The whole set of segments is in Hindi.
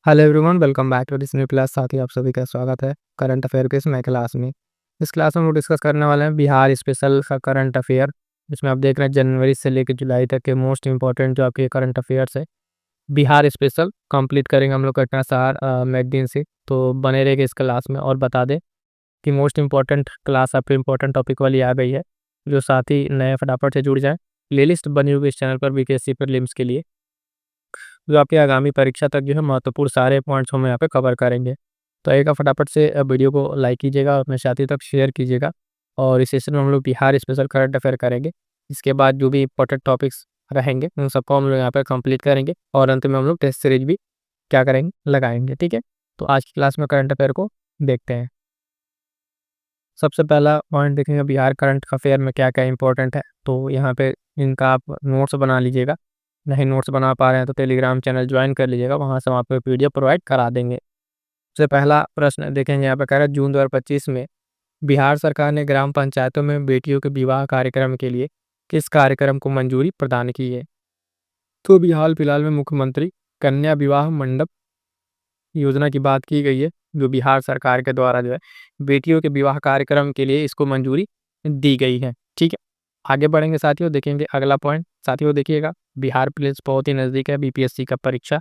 Hello everyone, welcome back to this new class. साथ ही आप सभी का स्वागत है करंट अफेयर के इस नए क्लास में। इस क्लास में हम लोग डिस्कस करने वाले हैं बिहार स्पेशल का करंट अफेयर, जिसमें आप देख रहे हैं जनवरी से लेकर जुलाई तक के मोस्ट इंपॉर्टेंट जो आपके करंट अफेयर्स है बिहार स्पेशल कंप्लीट करेंगे हम लोग कटना सार मैगजीन से। तो बने रहेंगे इस क्लास में। और बता दें कि मोस्ट इंपॉर्टेंट क्लास आपके इंपॉर्टेंट टॉपिक वाली आ गई है, जो साथ ही नए फटाफट से जुड़ जाए। प्लेलिस्ट बनी हुई इस चैनल पर बीपीएससी प्रीलिम्स के लिए, जो आपकी आगामी परीक्षा तक जो है महत्वपूर्ण सारे पॉइंट्स हम यहाँ पे कवर करेंगे। तो एक फटाफट से वीडियो को लाइक कीजिएगा और अपने साथी तक शेयर कीजिएगा। और इस सेशन में हम लोग बिहार स्पेशल करंट अफेयर करेंगे। इसके बाद जो भी इंपॉर्टेंट टॉपिक्स रहेंगे उन सबको हम लोग यहाँ पे कंप्लीट करेंगे, और अंत में हम लोग टेस्ट सीरीज भी क्या करेंगे, लगाएंगे। ठीक है, तो आज की क्लास में करंट अफेयर को देखते हैं। सबसे पहला पॉइंट देखेंगे बिहार करंट अफेयर में क्या क्या इंपॉर्टेंट है। तो यहाँ पे इनका आप नोट्स बना लीजिएगा। नहीं नोट्स बना पा रहे हैं तो टेलीग्राम चैनल ज्वाइन कर लीजिएगा, वहाँ से हम आपको पीडीएफ प्रोवाइड करा देंगे। सबसे पहला प्रश्न देखेंगे, यहाँ पे कह रहा है जून 2025 में बिहार सरकार ने ग्राम पंचायतों में बेटियों के विवाह कार्यक्रम के लिए किस कार्यक्रम को मंजूरी प्रदान की है। तो भी हाल फिलहाल में मुख्यमंत्री कन्या विवाह मंडप योजना की बात की गई है, जो बिहार सरकार के द्वारा जो है बेटियों के विवाह कार्यक्रम के लिए इसको मंजूरी दी गई है। ठीक है, आगे बढ़ेंगे साथियों, देखेंगे अगला पॉइंट। साथियों देखिएगा, बिहार पुलिस बहुत ही नज़दीक है बीपीएससी का परीक्षा,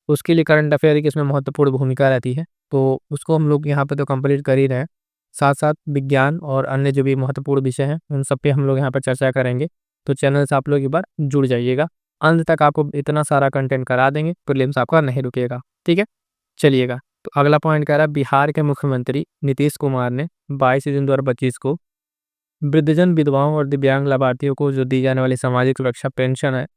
उसके लिए करंट अफेयर की इसमें महत्वपूर्ण भूमिका रहती है। तो उसको हम लोग यहाँ पे तो कंप्लीट कर ही रहे हैं, साथ साथ विज्ञान और अन्य जो भी महत्वपूर्ण विषय हैं उन सब पे हम लोग यहाँ पर चर्चा करेंगे। तो चैनल से आप लोग एक बार जुड़ जाइएगा, अंत तक आपको इतना सारा कंटेंट करा देंगे, प्रीलिम्स आपका नहीं रुकेगा। ठीक है, चलिएगा। तो अगला पॉइंट कह रहा है बिहार के मुख्यमंत्री नीतीश कुमार ने 22 जून 2025 को वृद्धजन, विधवाओं और दिव्यांग लाभार्थियों को जो दी जाने वाली सामाजिक सुरक्षा पेंशन है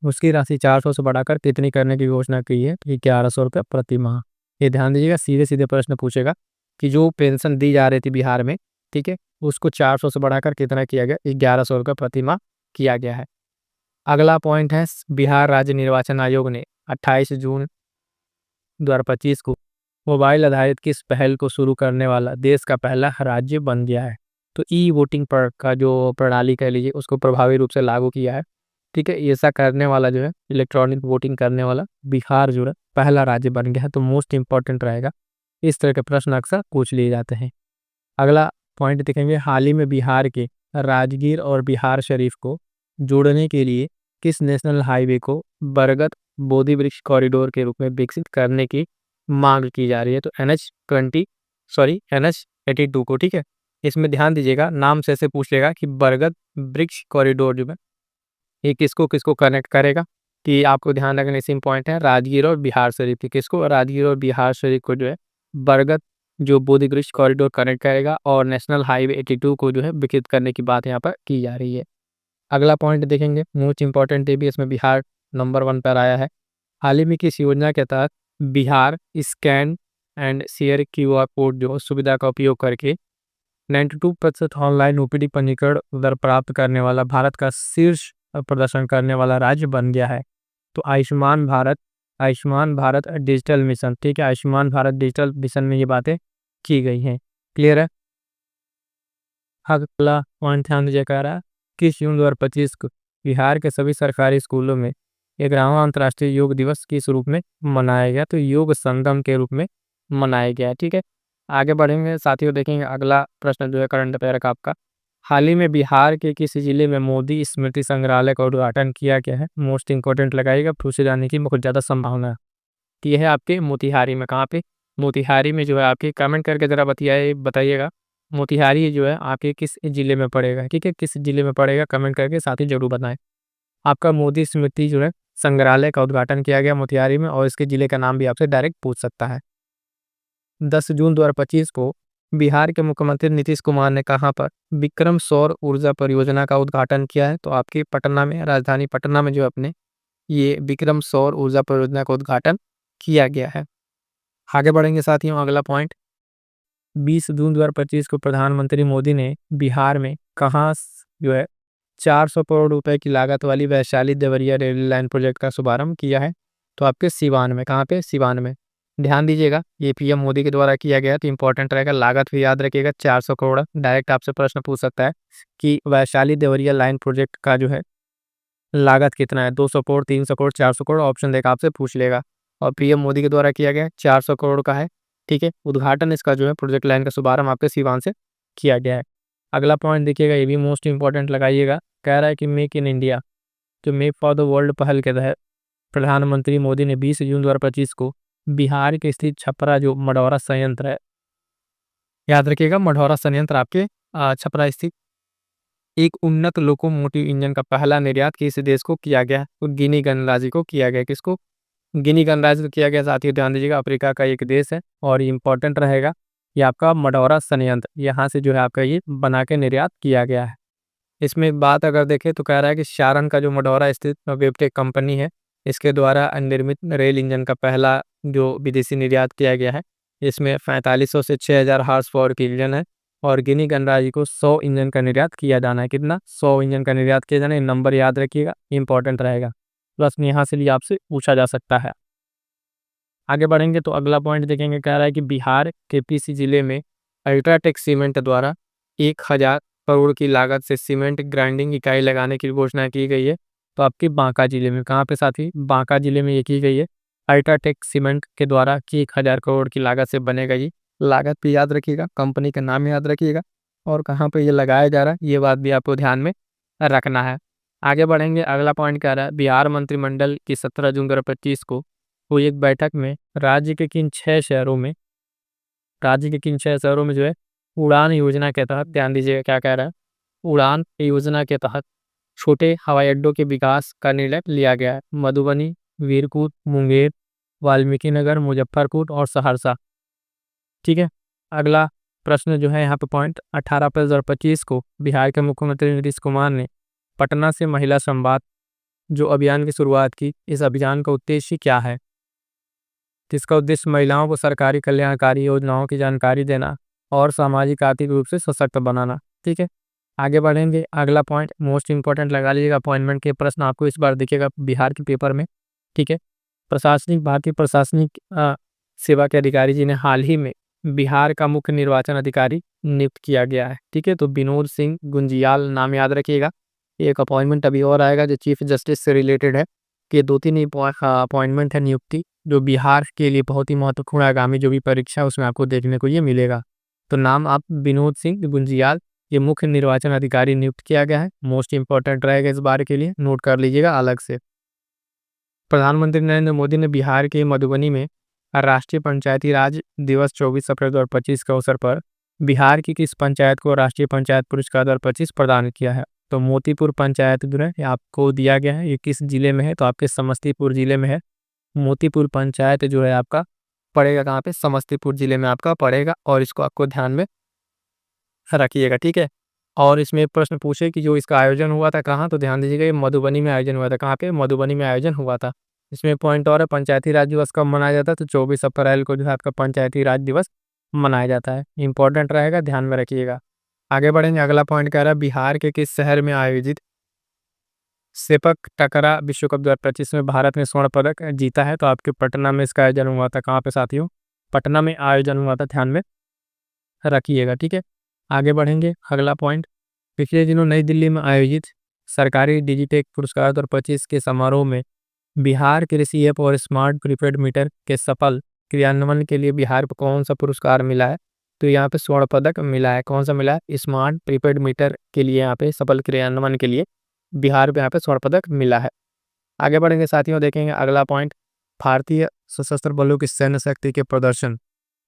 उसकी राशि 400 से बढ़ाकर कितनी करने की घोषणा की है। ये 1100 रुपये प्रति माह। ये ध्यान दीजिएगा, सीधे सीधे प्रश्न पूछेगा कि जो पेंशन दी जा रही थी बिहार में, ठीक है, उसको 400 से बढ़ाकर कितना किया गया, 1100 रुपये प्रति माह किया गया है। अगला पॉइंट है बिहार राज्य निर्वाचन आयोग ने 28 जून 2025 को मोबाइल आधारित किस पहल को शुरू करने वाला देश का पहला राज्य बन गया है। तो ई वोटिंग पर का जो प्रणाली कह लीजिए उसको प्रभावी रूप से लागू किया है। ठीक है, ऐसा करने वाला जो है इलेक्ट्रॉनिक वोटिंग करने वाला बिहार जो है पहला राज्य बन गया है। तो मोस्ट इंपॉर्टेंट रहेगा, इस तरह के प्रश्न अक्सर पूछ लिए जाते हैं। अगला पॉइंट देखेंगे, हाल ही में बिहार के राजगीर और बिहार शरीफ को जोड़ने के लिए किस नेशनल हाईवे को बरगद बोधि वृक्ष कॉरिडोर के रूप में विकसित करने की मांग की जा रही है। तो NH82 को। ठीक है, इसमें ध्यान दीजिएगा, नाम से ऐसे पूछ लेगा कि बरगद वृक्ष कॉरिडोर जो है ये किसको किसको कनेक्ट करेगा। कि आपको ध्यान रखने से इम्पॉइंट है राजगीर और बिहार शरीफ की, किसको, राजगीर और बिहार शरीफ को जो है बरगद जो बोधि वृक्ष कॉरिडोर कनेक्ट करेगा, और नेशनल हाईवे 82 को जो है विकसित करने की बात यहाँ पर की जा रही है। अगला पॉइंट देखेंगे, मोस्ट इंपॉर्टेंट, ये भी इसमें बिहार नंबर 1 पर आया है। हाल ही में किस योजना के तहत Bihar scan and share QR code जो सुविधा का उपयोग करके 92% ऑनलाइन ओपीडी पंजीकरण दर प्राप्त करने वाला भारत का शीर्ष प्रदर्शन करने वाला राज्य बन गया है। तो आयुष्मान भारत डिजिटल मिशन, ठीक है, आयुष्मान भारत डिजिटल मिशन में ये बातें की गई हैं। क्लियर है। अगला पॉइंट ध्यान दीजिए, कह रहा है किस जून 2025 को बिहार के सभी सरकारी स्कूलों में 11वां अंतर्राष्ट्रीय योग दिवस किस रूप में मनाया गया। तो योग संगम के रूप में मनाया गया है। ठीक है, आगे बढ़ेंगे साथियों, देखेंगे अगला प्रश्न जो है करंट अफेयर का आपका, हाल ही में बिहार के किस जिले में मोदी स्मृति संग्रहालय का उद्घाटन किया गया है। मोस्ट इंपॉर्टेंट लगाइएगा, पूछे जाने की बहुत ज़्यादा संभावना है। कि यह है आपके मोतिहारी में। कहाँ पे, मोतिहारी में जो है आपके, कमेंट करके ज़रा बताइएगा मोतिहारी जो है आपके किस जिले में पड़ेगा। ठीक है, किस जिले में पड़ेगा कमेंट करके साथ ही जरूर बताएं। आपका मोदी स्मृति जो है संग्रहालय का उद्घाटन किया गया मोतिहारी में, और इसके जिले का नाम भी आपसे डायरेक्ट पूछ सकता है। 10 जून 2025 को बिहार के मुख्यमंत्री नीतीश कुमार ने कहाँ पर विक्रम सौर ऊर्जा परियोजना का उद्घाटन किया है। तो आपकी पटना में, राजधानी पटना में जो अपने ये विक्रम सौर ऊर्जा परियोजना का उद्घाटन किया गया है। आगे बढ़ेंगे साथियों, अगला पॉइंट, 20 जून 2025 को प्रधानमंत्री मोदी ने बिहार में कहाँ जो है 400 करोड़ रुपए की लागत वाली Vaishali Deoria railway line project का शुभारंभ किया है। तो आपके सिवान में। कहाँ पे, सिवान में। ध्यान दीजिएगा, ये पीएम मोदी के द्वारा किया गया, तो इंपॉर्टेंट रहेगा, लागत भी याद रखिएगा 400 करोड़। डायरेक्ट आपसे प्रश्न पूछ सकता है कि वैशाली देवरिया लाइन प्रोजेक्ट का जो है लागत कितना है, 200 करोड़, 300 करोड़, 400 करोड़, ऑप्शन देकर आपसे पूछ लेगा। और पीएम मोदी के द्वारा किया गया 400 करोड़ का है। ठीक है, उद्घाटन इसका जो है प्रोजेक्ट लाइन का शुभारंभ आपके सिवान से किया गया है। अगला पॉइंट देखिएगा, ये भी मोस्ट इंपॉर्टेंट लगाइएगा। कह रहा है कि मेक इन इंडिया जो मेक फॉर द वर्ल्ड पहल के तहत प्रधानमंत्री मोदी ने 20 जून 2025 को बिहार के स्थित छपरा जो मढ़ौरा संयंत्र है, याद रखिएगा मढ़ौरा संयंत्र आपके छपरा स्थित एक उन्नत लोकोमोटिव इंजन का पहला निर्यात किस देश को किया गया है? तो गिनी गणराज्य को किया गया। किसको? गिनी गणराज्य को किया गया। साथियों ध्यान दीजिएगा, अफ्रीका का एक देश है और इम्पोर्टेंट रहेगा ये आपका मढ़ौरा संयंत्र, यहाँ से जो है आपका ये बना के निर्यात किया गया है। इसमें बात अगर देखें तो कह रहा है कि सारण का जो मढ़ौरा स्थित वेबटेक कंपनी है, इसके द्वारा निर्मित रेल इंजन का पहला जो विदेशी निर्यात किया गया है। इसमें 4500 से 6000 हॉर्स पावर की इंजन है और गिनी गणराज्य को 100 इंजन का निर्यात किया जाना है। कितना? 100 इंजन का निर्यात किया जाना है। नंबर याद रखिएगा, इंपॉर्टेंट रहेगा, प्लस यहाँ से भी आपसे पूछा जा सकता है। आगे बढ़ेंगे तो अगला पॉइंट देखेंगे, कह रहा है कि बिहार के पीसी जिले में अल्ट्राटेक सीमेंट द्वारा 1000 करोड़ की लागत से सीमेंट ग्राइंडिंग इकाई लगाने की घोषणा की गई है। तो आपकी बांका जिले में, कहाँ पे साथी? बांका जिले में ये की गई है। अल्ट्राटेक सीमेंट के द्वारा कि 1000 करोड़ की लागत से बनेगा ये। लागत भी याद रखिएगा, कंपनी का नाम याद रखिएगा और कहाँ पे ये लगाया जा रहा है ये बात भी आपको ध्यान में रखना है। आगे बढ़ेंगे, अगला पॉइंट कह रहा है बिहार मंत्रिमंडल की 17 जून 2025 को हुई एक बैठक में राज्य के किन 6 शहरों में जो है उड़ान योजना के तहत, ध्यान दीजिएगा क्या कह रहा है, उड़ान योजना के तहत छोटे हवाई अड्डों के विकास का निर्णय लिया गया है। मधुबनी, वीरपुर, मुंगेर, वाल्मीकि नगर, मुजफ्फरपुर और सहरसा। ठीक है, अगला प्रश्न जो है यहाँ पे पॉइंट 18 अप्रैल 2025 को बिहार के मुख्यमंत्री नीतीश कुमार ने पटना से महिला संवाद जो अभियान की शुरुआत की। इस अभियान का उद्देश्य क्या है? जिसका उद्देश्य महिलाओं को सरकारी कल्याणकारी योजनाओं की जानकारी देना और सामाजिक आर्थिक रूप से सशक्त बनाना। ठीक है, आगे बढ़ेंगे, अगला पॉइंट मोस्ट इंपॉर्टेंट लगा लीजिएगा। अपॉइंटमेंट के प्रश्न आपको इस बार दिखेगा बिहार के पेपर में। ठीक है, भारतीय प्रशासनिक सेवा के अधिकारी जी ने हाल ही में बिहार का मुख्य निर्वाचन अधिकारी नियुक्त किया गया है। ठीक है, तो विनोद सिंह गुंजियाल नाम याद रखिएगा। एक अपॉइंटमेंट अभी और आएगा जो चीफ जस्टिस से रिलेटेड है कि 2-3 अपॉइंटमेंट है, नियुक्ति जो बिहार के लिए बहुत ही महत्वपूर्ण आगामी जो भी परीक्षा है उसमें आपको देखने को ये मिलेगा। तो नाम आप विनोद सिंह गुंजियाल, ये मुख्य निर्वाचन अधिकारी नियुक्त किया गया है। मोस्ट इंपॉर्टेंट रहेगा इस बार के लिए, नोट कर लीजिएगा अलग से। प्रधानमंत्री नरेंद्र मोदी ने बिहार के मधुबनी में राष्ट्रीय पंचायती राज दिवस 24 अप्रैल 2025 के अवसर पर बिहार की किस पंचायत को राष्ट्रीय पंचायत पुरस्कार 2025 प्रदान किया है? तो मोतीपुर पंचायत जो है आपको दिया गया है। ये किस जिले में है? तो आपके समस्तीपुर जिले में है। मोतीपुर पंचायत जो है आपका पड़ेगा कहाँ पे? समस्तीपुर जिले में आपका पड़ेगा और इसको आपको ध्यान में रखिएगा। ठीक है, और इसमें प्रश्न पूछे कि जो इसका आयोजन हुआ था कहाँ, तो ध्यान दीजिएगा ये मधुबनी में आयोजन हुआ था। कहाँ पे? मधुबनी में आयोजन हुआ था। इसमें पॉइंट और है, पंचायती राज दिवस कब मनाया जाता है? तो 24 अप्रैल को जो है आपका पंचायती राज दिवस मनाया जाता है। इंपॉर्टेंट रहेगा, ध्यान में रखिएगा। आगे बढ़ेंगे, अगला पॉइंट कह रहा है बिहार के किस शहर में आयोजित सेपक टकरा विश्व कप 2025 में भारत ने स्वर्ण पदक जीता है? तो आपके पटना में इसका आयोजन हुआ था। कहाँ पे साथियों? पटना में आयोजन हुआ था, ध्यान में रखिएगा। ठीक है, आगे बढ़ेंगे, अगला पॉइंट पिछले दिनों नई दिल्ली में आयोजित सरकारी डिजिटेक पुरस्कार 2025 के समारोह में बिहार कृषि ऐप और स्मार्ट प्रीपेड मीटर के सफल क्रियान्वयन के लिए बिहार को कौन सा पुरस्कार मिला है? तो यहाँ पे स्वर्ण पदक मिला है। कौन सा मिला है? स्मार्ट प्रीपेड मीटर के लिए यहाँ पे सफल क्रियान्वयन के लिए बिहार पे यहाँ पे स्वर्ण पदक मिला है। आगे बढ़ेंगे साथियों, देखेंगे अगला पॉइंट, भारतीय सशस्त्र बलों की सैन्य शक्ति के प्रदर्शन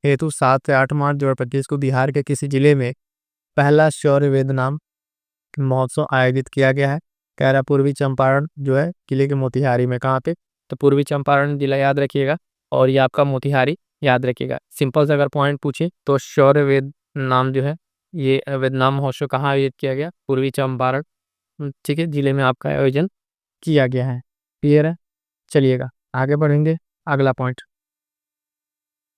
हेतु 7 से 8 मार्च 2025 को बिहार के किसी जिले में पहला शौर्य वेद नाम महोत्सव आयोजित किया गया है? कह रहा पूर्वी चंपारण जो है किले के मोतिहारी में। कहाँ पे? तो पूर्वी चंपारण जिला याद रखिएगा और ये आपका मोतिहारी याद रखिएगा। सिंपल से अगर पॉइंट पूछे तो शौर्य वेद नाम जो है ये वेदनाम महोत्सव कहाँ आयोजित किया गया? पूर्वी चंपारण ठीक है जिले में आपका आयोजन किया गया है। क्लियर है? चलिएगा आगे बढ़ेंगे, अगला पॉइंट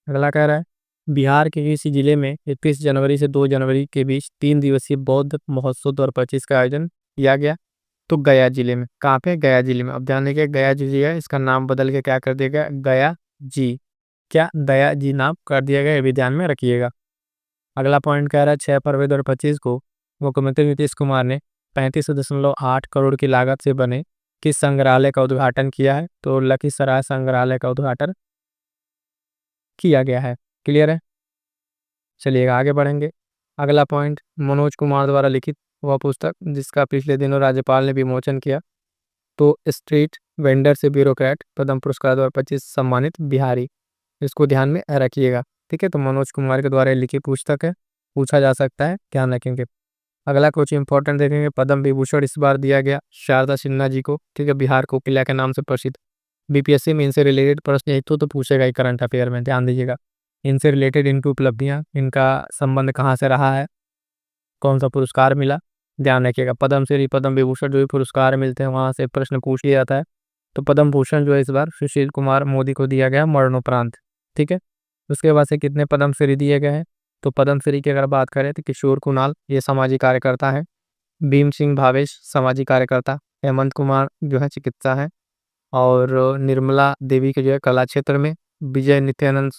अगला कह रहा है बिहार के किसी जिले में 21 जनवरी से 2 जनवरी के बीच 3 दिवसीय बौद्ध महोत्सव 2025 का आयोजन किया गया? तो गया जिले में। कहाँ पे? गया जिले में। अब ध्यान देखिए गया जी है, इसका नाम बदल के क्या कर दिया गया? गया जी। क्या? दया जी नाम कर दिया गया, ये भी ध्यान में रखिएगा। अगला पॉइंट कह रहा है 6 फरवरी 2025 को मुख्यमंत्री नीतीश कुमार ने 35.8 करोड़ की लागत से बने किस संग्रहालय का उद्घाटन किया है? तो लखीसराय संग्रहालय का उद्घाटन किया गया है। क्लियर है? चलिएगा आगे बढ़ेंगे। अगला पॉइंट, मनोज कुमार द्वारा लिखित वह पुस्तक जिसका पिछले दिनों राज्यपाल ने विमोचन किया। तो स्ट्रीट वेंडर से ब्यूरोक्रेट पद्म पुरस्कार 2025 सम्मानित बिहारी, इसको ध्यान में रखिएगा। ठीक है, तो मनोज कुमार के द्वारा लिखित पुस्तक है, पूछा जा सकता है, ध्यान रखेंगे। अगला कुछ इंपॉर्टेंट देखेंगे, पद्म विभूषण इस बार दिया गया शारदा सिन्हा जी को। ठीक है, बिहार कोकिला के नाम से प्रसिद्ध। बीपीएससी में इनसे रिलेटेड प्रश्न एक तो पूछेगा ही करंट अफेयर में, ध्यान दीजिएगा। इनसे रिलेटेड इनकी उपलब्धियां, इनका संबंध कहाँ से रहा है, कौन सा पुरस्कार मिला, ध्यान रखिएगा। पद्म श्री, पद्म विभूषण जो भी पुरस्कार मिलते हैं वहाँ से प्रश्न पूछ लिया जाता है। तो पद्म भूषण जो है इस बार सुशील कुमार मोदी को दिया गया मरणोपरांत। ठीक है, उसके बाद से कितने पद्म श्री दिए गए हैं? तो पद्म श्री की अगर बात करें तो किशोर कुणाल, ये सामाजिक कार्यकर्ता है। भीम सिंह भावेश, सामाजिक कार्यकर्ता। हेमंत कुमार जो है चिकित्सा है। और निर्मला देवी के जो है कला क्षेत्र में। विजय नित्यानंद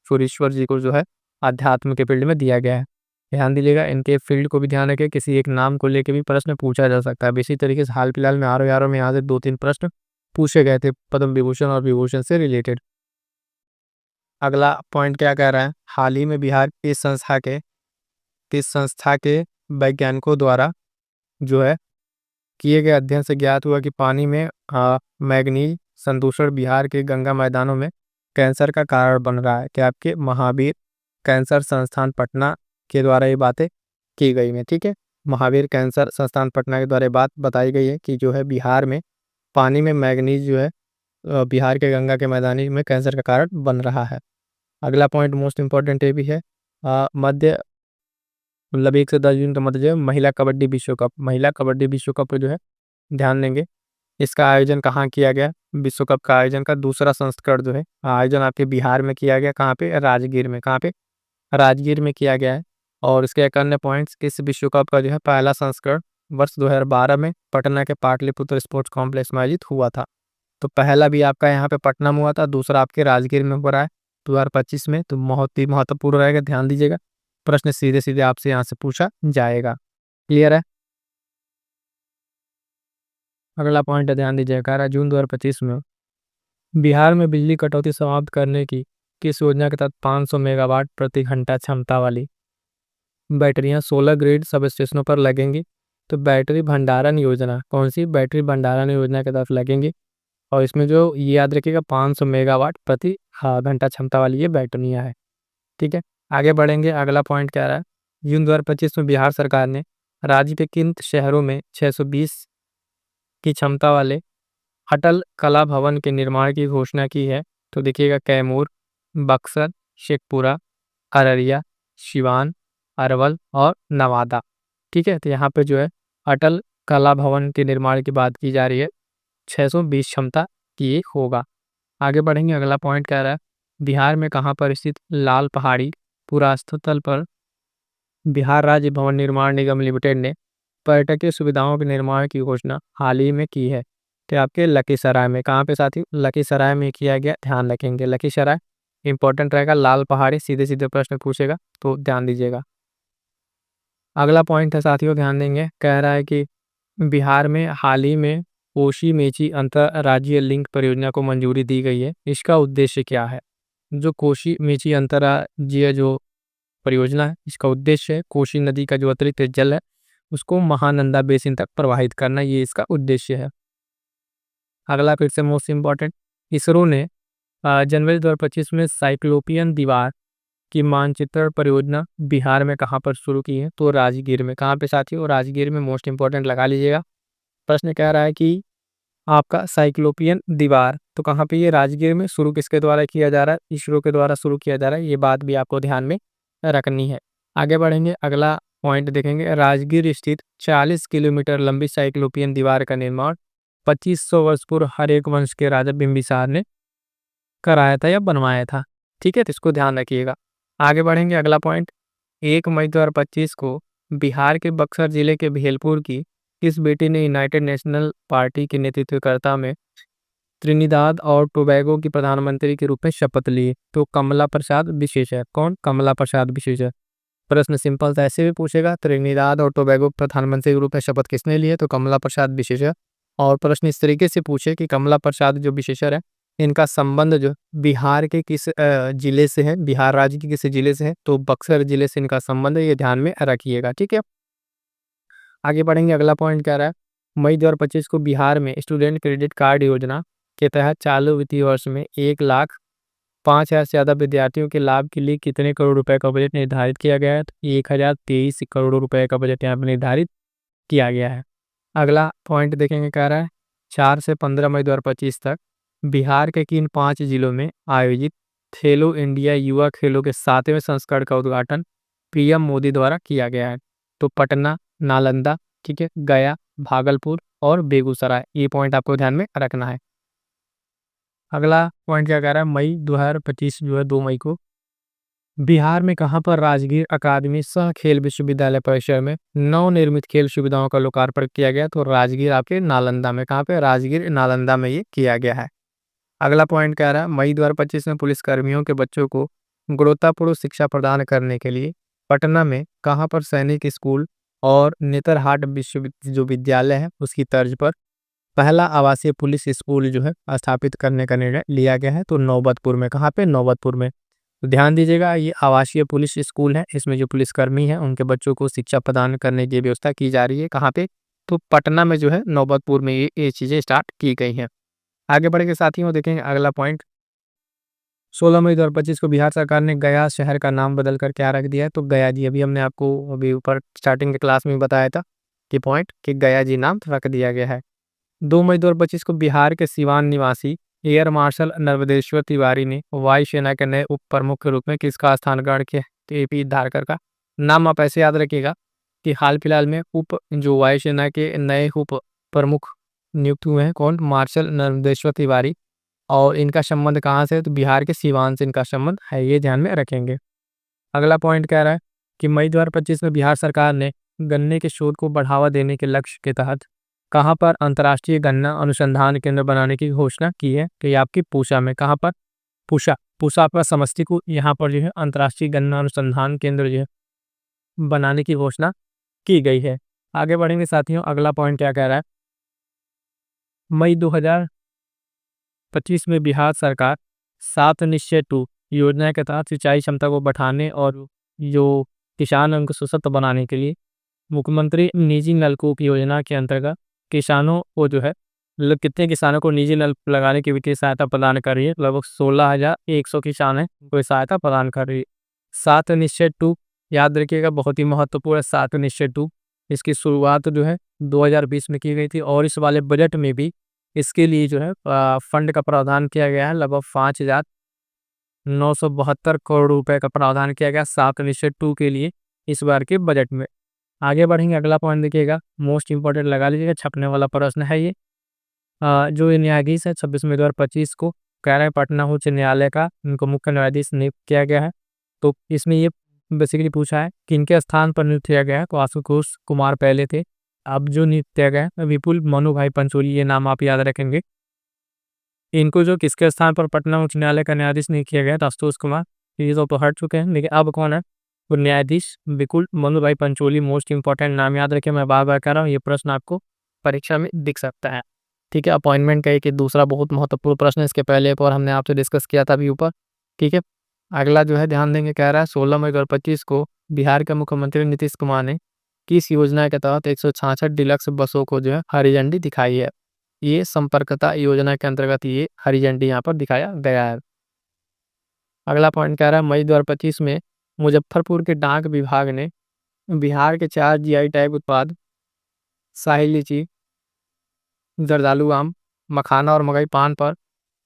सूरीश्वर जी को जो है अध्यात्म के फील्ड में दिया गया है। ध्यान दीजिएगा, इनके फील्ड को भी ध्यान रखें, किसी एक नाम को लेकर भी प्रश्न पूछा जा सकता है। इसी तरीके से हाल फिलहाल में आर में यहाँ से 2-3 प्रश्न पूछे गए थे पद्म विभूषण और विभूषण से रिलेटेड। अगला पॉइंट क्या कह रहा है, हाल ही में बिहार की किस संस्था के वैज्ञानिकों द्वारा जो है किए गए अध्ययन से ज्ञात हुआ कि पानी में मैग्नीज संदूषण बिहार के गंगा मैदानों में कैंसर का कारण बन रहा है। क्या आपके महावीर कैंसर संस्थान पटना के द्वारा ये बातें की गई हैं। ठीक है, महावीर कैंसर संस्थान पटना के द्वारा ये बात बताई गई है कि जो है बिहार में पानी में मैग्नीज जो है बिहार के गंगा के मैदानी में कैंसर का कारण बन रहा है। अगला पॉइंट मोस्ट इंपॉर्टेंट ये भी है, मध्य मतलब 1 से 10 जून के मध्य जो है महिला कबड्डी विश्व कप जो है ध्यान देंगे। इसका आयोजन कहाँ किया गया? विश्व कप का आयोजन का दूसरा संस्करण जो है आयोजन आपके बिहार में किया गया। कहाँ पे? राजगीर में। कहाँ पे? राजगीर में किया गया है। और इसके एक अन्य पॉइंट्स, इस विश्व कप का जो है पहला संस्करण वर्ष 2012 में पटना के पाटलिपुत्र स्पोर्ट्स कॉम्प्लेक्स में आयोजित हुआ था। तो पहला भी आपका यहाँ पे पटना में हुआ था, दूसरा आपके राजगीर में हो रहा है 2025 में। तो बहुत ही महत्वपूर्ण रहेगा, ध्यान दीजिएगा। प्रश्न सीधे सीधे आपसे यहाँ से पूछा जाएगा। क्लियर है? अगला पॉइंट है, ध्यान दीजिएगा, 11 जून 2025 में बिहार में बिजली कटौती समाप्त करने की किस योजना के तहत 500 मेगावाट प्रति घंटा क्षमता वाली बैटरियां 16 ग्रिड सब स्टेशनों पर लगेंगी? तो बैटरी भंडारण योजना, कौन सी? बैटरी भंडारण योजना के तहत लगेंगी। और इसमें जो ये याद रखिएगा 500 मेगावाट प्रति घंटा क्षमता वाली ये बैटरियां है। ठीक है, आगे बढ़ेंगे। अगला पॉइंट क्या रहा है, जून 2025 में बिहार सरकार ने राज्य के किन शहरों में 620 की क्षमता वाले अटल कला भवन के निर्माण की घोषणा की है? तो देखिएगा, कैमूर, बक्सर, शेखपुरा, अररिया, सिवान, अरवल और नवादा। ठीक है, तो यहाँ पे जो है अटल कला भवन के निर्माण की बात की जा रही है। 620 क्षमता की ये होगा। आगे बढ़ेंगे। अगला पॉइंट कह रहा है, बिहार में कहाँ पर स्थित लाल पहाड़ी पुरास्थल पर बिहार राज्य भवन निर्माण निगम लिमिटेड ने पर्यटकीय सुविधाओं के निर्माण की घोषणा हाल ही में की है? तो आपके लखीसराय में। कहाँ पे साथी? लखीसराय में किया गया, ध्यान रखेंगे। लखीसराय इंपॉर्टेंट रहेगा। लाल पहाड़ी सीधे सीधे प्रश्न पूछेगा, तो ध्यान दीजिएगा। अगला पॉइंट है साथियों, ध्यान देंगे, कह रहा है कि बिहार में हाल ही में कोशी मेची अंतरराज्यीय लिंक परियोजना को मंजूरी दी गई है। इसका उद्देश्य क्या है? जो कोशी मेची अंतरराज्यीय जो परियोजना है, इसका उद्देश्य है कोशी नदी का जो अतिरिक्त जल है उसको महानंदा बेसिन तक प्रवाहित करना, ये इसका उद्देश्य है। अगला फिर से मोस्ट इम्पॉर्टेंट, इसरो ने जनवरी 2025 में साइक्लोपियन दीवार की मानचित्रण परियोजना बिहार में कहाँ पर शुरू की है? तो राजगीर में। कहाँ पे साथियों? राजगीर में। मोस्ट इंपॉर्टेंट लगा लीजिएगा। प्रश्न कह रहा है कि आपका साइक्लोपियन दीवार तो कहाँ पे? ये राजगीर में। शुरू किसके द्वारा किया जा रहा है? इसरो के द्वारा शुरू किया जा रहा है। ये बात भी आपको ध्यान में रखनी है। आगे बढ़ेंगे। अगला पॉइंट देखेंगे, राजगीर स्थित 40 किलोमीटर लंबी साइक्लोपियन दीवार का निर्माण 2500 वर्ष पूर्व हरेक वंश के राजा बिंबिसार ने कराया था या बनवाया था। ठीक है, तो इसको ध्यान रखिएगा। आगे बढ़ेंगे। अगला पॉइंट, 1 मई 2025 को बिहार के बक्सर जिले के भेलपुर की किस बेटी ने यूनाइटेड नेशनल पार्टी के नेतृत्वकर्ता में त्रिनिदाद और टोबैगो की प्रधानमंत्री के रूप में शपथ ली? तो कमला प्रसाद विशेष है। कौन? कमला प्रसाद विशेष है। प्रश्न सिंपल था, ऐसे भी पूछेगा, त्रिनिदाद और टोबैगो प्रधानमंत्री के रूप में शपथ किसने ली है? तो कमला प्रसाद विशेष है। और प्रश्न इस तरीके से पूछे कि कमला प्रसाद जो विशेषर है, इनका संबंध जो बिहार के किस जिले से है, बिहार राज्य के किस जिले से है, तो बक्सर जिले से इनका संबंध है, ये ध्यान में रखिएगा। ठीक है, आगे बढ़ेंगे। अगला पॉइंट कह रहा है मई 2025 को बिहार में स्टूडेंट क्रेडिट कार्ड योजना के तहत चालू वित्तीय वर्ष में 1,05,000 से ज़्यादा विद्यार्थियों के लाभ के लिए कितने करोड़ रुपए का बजट निर्धारित किया गया है? तो 1023 करोड़ रुपए का बजट यहाँ पर निर्धारित किया गया है। अगला पॉइंट देखेंगे, कह रहा है 4 से 15 मई 2025 तक बिहार के किन 5 जिलों में आयोजित खेलो इंडिया युवा खेलों के 7वें संस्करण का उद्घाटन पीएम मोदी द्वारा किया गया है? तो पटना, नालंदा, ठीक है, गया, भागलपुर और बेगूसराय। ये पॉइंट आपको ध्यान में रखना है। अगला पॉइंट क्या कह रहा है, मई 2025 जो है 2 मई को बिहार में कहां पर राजगीर अकादमी सह खेल विश्वविद्यालय परिसर में नवनिर्मित खेल सुविधाओं का लोकार्पण किया गया? तो राजगीर आपके नालंदा में, कहां पे? राजगीर नालंदा में ये किया गया है। अगला पॉइंट कह रहा है मई 2025 में पुलिस कर्मियों के बच्चों को गुणवत्तापूर्ण शिक्षा प्रदान करने के लिए पटना में कहां पर सैनिक स्कूल और नेतरहाट जो विद्यालय है उसकी तर्ज पर पहला आवासीय पुलिस स्कूल जो है स्थापित करने का निर्णय लिया गया है? तो नौबतपुर में। कहाँ पे? नौबतपुर में। तो ध्यान दीजिएगा, ये आवासीय पुलिस स्कूल है, इसमें जो पुलिसकर्मी हैं उनके बच्चों को शिक्षा प्रदान करने की व्यवस्था की जा रही है। कहाँ पे? तो पटना में जो है, नौबतपुर में ये चीज़ें स्टार्ट की गई हैं। आगे बढ़ के साथियों देखेंगे अगला पॉइंट। 16 मई 2025 को बिहार सरकार ने गया शहर का नाम बदल कर क्या रख दिया है? तो गया जी। अभी हमने आपको अभी ऊपर स्टार्टिंग के क्लास में बताया था कि पॉइंट कि गया जी नाम रख दिया गया है। 2 मई 2025 को बिहार के सिवान निवासी एयर मार्शल नर्मदेश्वर तिवारी ने वायुसेना के नए उप प्रमुख के रूप में किसका स्थान ग्रहण किया? तो एपी धारकर का नाम आप ऐसे याद रखिएगा कि हाल फिलहाल में जो वायुसेना के नए उप प्रमुख नियुक्त हुए हैं, कौन? मार्शल नर्मदेश्वर तिवारी। और इनका संबंध कहाँ से है? तो बिहार के सिवान से इनका संबंध है, ये ध्यान में रखेंगे। अगला पॉइंट कह रहा है कि मई 2025 में बिहार सरकार ने गन्ने के शोध को बढ़ावा देने के लक्ष्य के तहत कहाँ पर अंतर्राष्ट्रीय गन्ना अनुसंधान केंद्र बनाने की घोषणा की है? तो ये आपकी पूसा में। कहाँ पर? पूसा। पूसा आपका समस्तीपुर, यहाँ पर जो है अंतर्राष्ट्रीय गन्ना अनुसंधान केंद्र जो है बनाने की घोषणा की गई है। आगे बढ़ेंगे साथियों, अगला पॉइंट क्या कह रहा है, मई 2025 में बिहार सरकार 7 निश्चय 2 योजना के तहत सिंचाई क्षमता को बढ़ाने और जो किसान को सशक्त बनाने के लिए मुख्यमंत्री निजी नलकूप योजना के अंतर्गत किसानों को जो है कितने किसानों को निजी नल लगाने की वित्तीय सहायता प्रदान कर रही है? लगभग 16,100 किसान है कोई सहायता प्रदान कर रही है। 7 निश्चय 2 याद रखिएगा, बहुत ही महत्वपूर्ण है। 7 निश्चय 2 इसकी शुरुआत जो है 2020 में की गई थी और इस वाले बजट में भी इसके लिए जो है फंड का प्रावधान किया गया है। लगभग 5,972 करोड़ रुपए का प्रावधान किया गया 7 निश्चय 2 के लिए इस बार के बजट में। आगे बढ़ेंगे, अगला पॉइंट देखिएगा, मोस्ट इंपॉर्टेंट लगा लीजिएगा, छपने वाला प्रश्न है ये। जो ये न्यायाधीश है 26 मई 2025 को कह रहे हैं पटना उच्च न्यायालय का इनको मुख्य न्यायाधीश नियुक्त किया गया है। तो इसमें ये बेसिकली पूछा है कि इनके स्थान पर नियुक्त किया गया है, तो आशुतोष कुमार पहले थे, अब जो नियुक्त किया गया है विपुल मनु भाई पंचोली, ये नाम आप याद रखेंगे। इनको जो किसके स्थान पर पटना उच्च न्यायालय का न्यायाधीश नियुक्त किया गया है, तो आशुतोष कुमार, ये तो हट चुके हैं, लेकिन अब कौन है? तो न्यायाधीश विपुल मनु भाई पंचोली। मोस्ट इंपॉर्टेंट नाम याद रखें, मैं बार बार कह रहा हूँ, ये प्रश्न आपको परीक्षा में दिख सकता है। ठीक है, अपॉइंटमेंट का एक दूसरा बहुत महत्वपूर्ण प्रश्न, इसके पहले एक और हमने आपसे डिस्कस किया था अभी ऊपर। ठीक है, अगला जो है ध्यान देंगे, कह रहा है 16 मई 2025 को बिहार के मुख्यमंत्री नीतीश कुमार ने किस योजना के तहत 166 डिलक्स बसों को जो है हरी झंडी दिखाई है? ये संपर्कता योजना के अंतर्गत ये हरी झंडी यहाँ पर दिखाया गया है। अगला पॉइंट कह रहा है मई 2025 में मुजफ्फरपुर के डाक विभाग ने बिहार के 4 जीआई टैग उत्पाद शाही लीची, जर्दालू आम, मखाना और मकई पान पर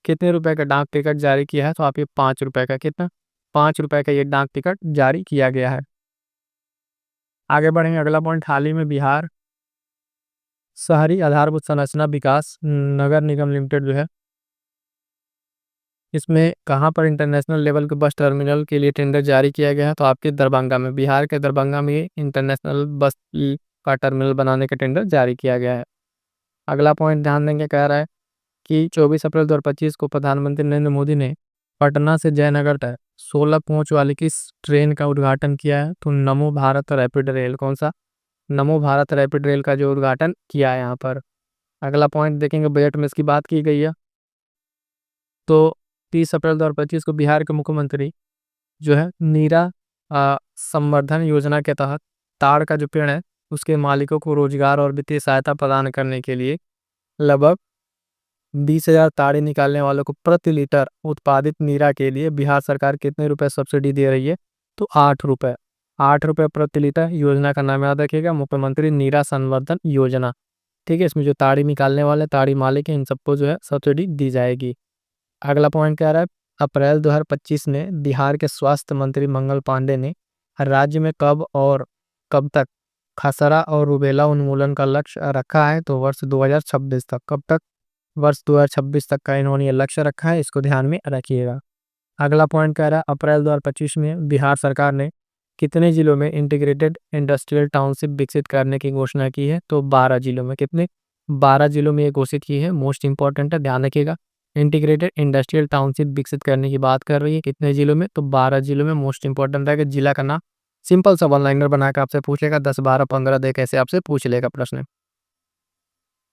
कितने रुपए का डाक टिकट जारी किया है? तो आप ये 5 रुपए का, कितना? 5 रुपए का ये डाक टिकट जारी किया गया है। आगे बढ़ेंगे, अगला पॉइंट, हाल ही में बिहार शहरी आधारभूत संरचना विकास नगर निगम लिमिटेड जो है इसमें कहाँ पर इंटरनेशनल लेवल के बस टर्मिनल के लिए टेंडर जारी किया गया है? तो आपके दरभंगा में, बिहार के दरभंगा में इंटरनेशनल बस का टर्मिनल बनाने का टेंडर जारी किया गया है। अगला पॉइंट ध्यान देंगे, कह रहा है कि 24 अप्रैल 2025 को प्रधानमंत्री नरेंद्र मोदी ने पटना से जयनगर तक 16 कोच वाली किस ट्रेन का उद्घाटन किया है? तो नमो भारत रैपिड रेल। कौन सा? नमो भारत रैपिड रेल का जो उद्घाटन किया है यहाँ पर। अगला पॉइंट देखेंगे, बजट में इसकी बात की गई है। तो 30 अप्रैल 2025 को बिहार के मुख्यमंत्री जो है नीरा संवर्धन योजना के तहत ताड़ का जो पेड़ है उसके मालिकों को रोजगार और वित्तीय सहायता प्रदान करने के लिए लगभग 20,000 ताड़ी निकालने वालों को प्रति लीटर उत्पादित नीरा के लिए बिहार सरकार कितने रुपए सब्सिडी दे रही है? तो 8 रुपए। 8 रुपए प्रति लीटर। योजना का नाम याद रखिएगा, मुख्यमंत्री नीरा संवर्धन योजना। ठीक है, इसमें जो ताड़ी निकालने वाले ताड़ी मालिक हैं इन सबको जो है सब्सिडी दी जाएगी। अगला पॉइंट क्या रहा है? अप्रैल 2025 में बिहार के स्वास्थ्य मंत्री मंगल पांडे ने राज्य में कब और कब तक खसरा और रूबेला उन्मूलन का लक्ष्य रखा है? तो वर्ष 2026 तक। कब तक? वर्ष 2026 तक का इन्होंने ये लक्ष्य रखा है, इसको ध्यान में रखिएगा। अगला पॉइंट कह रहा है, अप्रैल 2025 में बिहार सरकार ने कितने जिलों में इंटीग्रेटेड इंडस्ट्रियल टाउनशिप विकसित करने की घोषणा की है? तो 12 जिलों में। कितने? 12 जिलों में ये घोषित की है। मोस्ट इंपॉर्टेंट है, ध्यान रखिएगा। इंटीग्रेटेड इंडस्ट्रियल टाउनशिप विकसित करने की बात कर रही है, कितने जिलों में? तो 12 जिलों में। मोस्ट इंपॉर्टेंट है कि जिला का नाम सिंपल सा वन लाइनर बनाकर आपसे पूछेगा, 10, 12, 15 दे कैसे आपसे पूछ लेगा प्रश्न।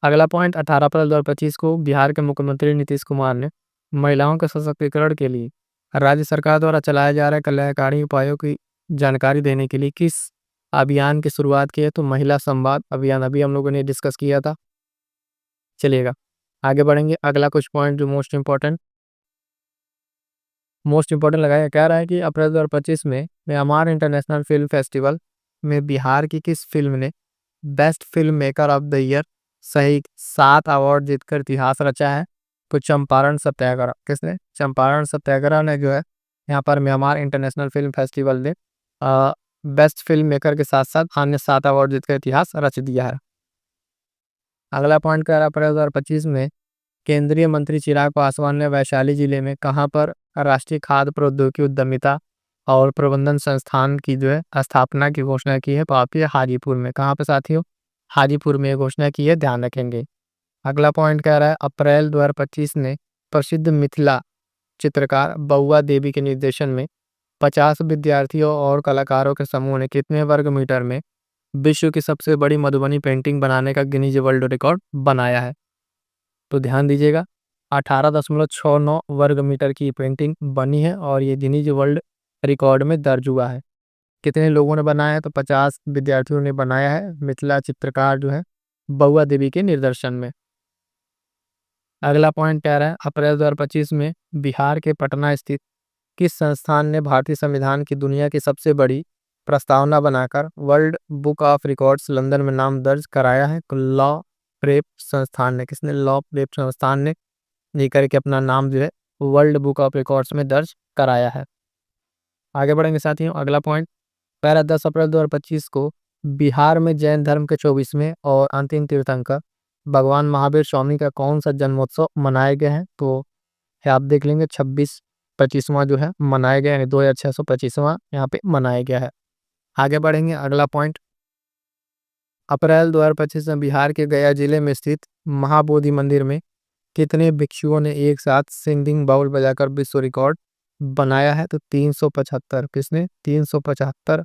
अगला पॉइंट, 18 अप्रैल 2025 को बिहार के मुख्यमंत्री नीतीश कुमार ने महिलाओं के सशक्तिकरण के लिए राज्य सरकार द्वारा चलाए जा रहे कल्याणकारी उपायों की जानकारी देने के लिए किस अभियान की शुरुआत की है? तो महिला संवाद अभियान। अभी हम लोगों ने डिस्कस किया था। चलिएगा आगे बढ़ेंगे। अगला कुछ पॉइंट जो मोस्ट इंपॉर्टेंट लगाया, कह रहा है कि अप्रैल 2025 में म्यांमार इंटरनेशनल फिल्म फेस्टिवल में बिहार की किस फिल्म ने best film maker of the year सहित 7 अवार्ड जीतकर इतिहास रचा है? तो चंपारण सत्याग्रह। किसने? चंपारण सत्याग्रह ने जो है यहाँ पर म्यांमार इंटरनेशनल फिल्म फेस्टिवल ने बेस्ट फिल्म मेकर के साथ साथ अन्य 7 अवार्ड जीतकर इतिहास रच दिया है। अगला पॉइंट कह रहा है, अप्रैल 2025 में केंद्रीय मंत्री चिराग पासवान ने वैशाली जिले में कहां पर राष्ट्रीय खाद्य प्रौद्योगिकी उद्यमिता और प्रबंधन संस्थान की जो है स्थापना की घोषणा की है? तो आप ये हाजीपुर में। कहाँ पे साथियों? हाजीपुर में घोषणा की है, ध्यान रखेंगे। अगला पॉइंट कह रहा है, अप्रैल 2025 ने प्रसिद्ध मिथिला चित्रकार बउआ देवी के निर्देशन में 50 विद्यार्थियों और कलाकारों के समूह ने कितने वर्ग मीटर में विश्व की सबसे बड़ी मधुबनी पेंटिंग बनाने का गिनीज वर्ल्ड रिकॉर्ड बनाया है? तो ध्यान दीजिएगा, 18.69 वर्ग मीटर की पेंटिंग बनी है और ये गिनीज वर्ल्ड रिकॉर्ड में दर्ज हुआ है। कितने लोगों ने बनाया है? तो 50 विद्यार्थियों ने बनाया है, मिथिला चित्रकार जो है बउआ देवी के निर्देशन में। अगला पॉइंट कह रहा है, अप्रैल 2025 में बिहार के पटना स्थित किस संस्थान ने भारतीय संविधान की दुनिया की सबसे बड़ी प्रस्तावना बनाकर world book of records London में नाम दर्ज कराया है? तो लॉ प्रेप संस्थान ने। किसने? लॉ प्रेप संस्थान ने ये करके अपना नाम जो है वर्ल्ड बुक ऑफ रिकॉर्ड्स में दर्ज कराया है। आगे बढ़ेंगे साथियों। अगला पॉइंट, पैरा 10 अप्रैल 2025 को बिहार में जैन धर्म के 24वें और अंतिम तीर्थंकर भगवान महावीर स्वामी का कौन सा जन्मोत्सव मनाए गए हैं? तो आप देख लेंगे 26-25वां जो है मनाया गया है, 2625वां यहाँ पे मनाया गया है। आगे बढ़ेंगे। अगला पॉइंट, अप्रैल 2025 में बिहार के गया जिले में स्थित महाबोधि मंदिर में कितने भिक्षुओं ने एक साथ सिंगिंग बाउल बजाकर विश्व रिकॉर्ड बनाया है? तो 375। किसने? 375